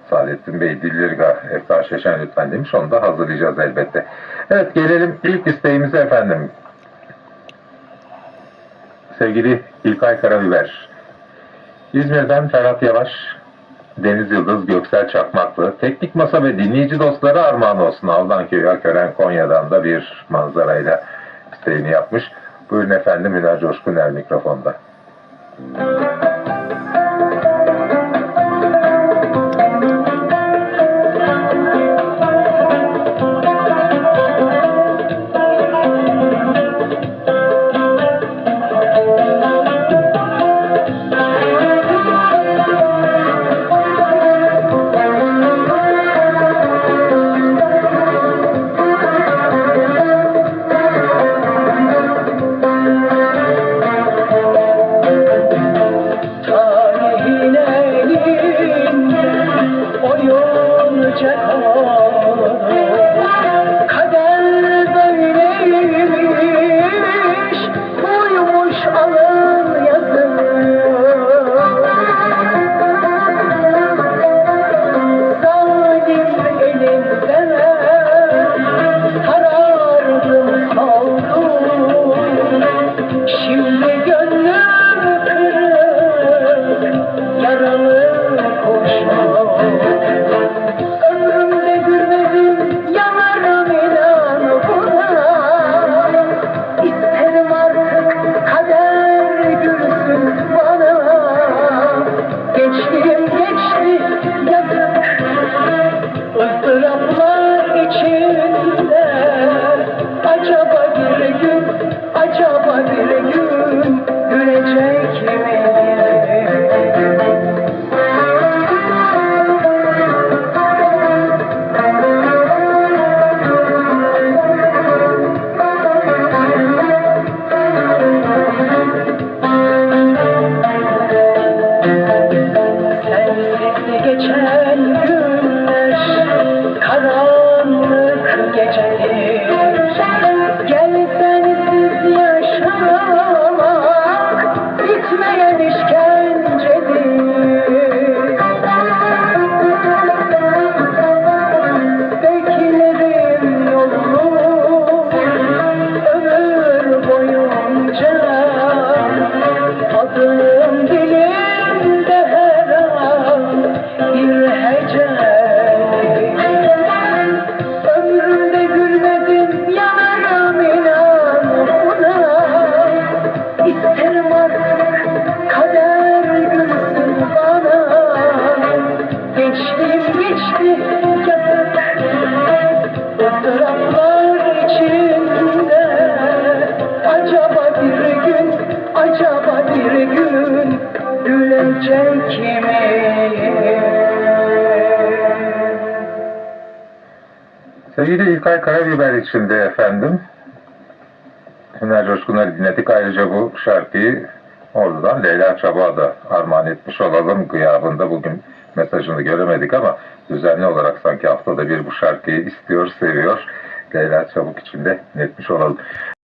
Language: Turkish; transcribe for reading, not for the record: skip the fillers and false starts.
Saadettin Bey Dillirga Eftar Şeşen lütfen demiş. Onu da hazırlayacağız elbette. Evet, gelelim ilk isteğimize efendim. Sevgili İlkay Karabiber, İzmir'den Ferhat Yavaş, Deniz Yıldız, Göksel Çakmaklı, teknik masa ve dinleyici dostları armağan olsun. Aldanköy, Akören, Konya'dan da bir manzarayla isteğini yapmış. Buyurun efendim, Hüner Coşkuner mikrofonda. Kader böyleymiş, buymuş alın yazıyor. Zalim elimden sarardım saldım. Şimdi gönlüm kırık, yaralı koşuyor. Izdıraplar içinde acaba bir gün gülecek mi? Sensiz geçen günler karanlık geceler, gel sensiz yaşamak bitmeyen işkencedir. Beklerim yolunu ömür boyunca, adım dilimde her an bir hece. Ömrümde gülmedim, yanarım inan buna. İsterim artık kader gülsün bana. Gençliğim geçti yazık, ızdıraplar içinde. Acaba bir gün gülecek mi? Sevgili İlkay Karabiber için de efendim, Hüner Coşkun'u dinledik. Ayrıca bu şarkıyı oradan Leyla Çabuk'a da armağan etmiş olalım gıyabında. Bugün mesajını göremedik ama düzenli olarak sanki haftada bir bu şarkıyı istiyor, seviyor. Leyla Çabuk için de etmiş olalım.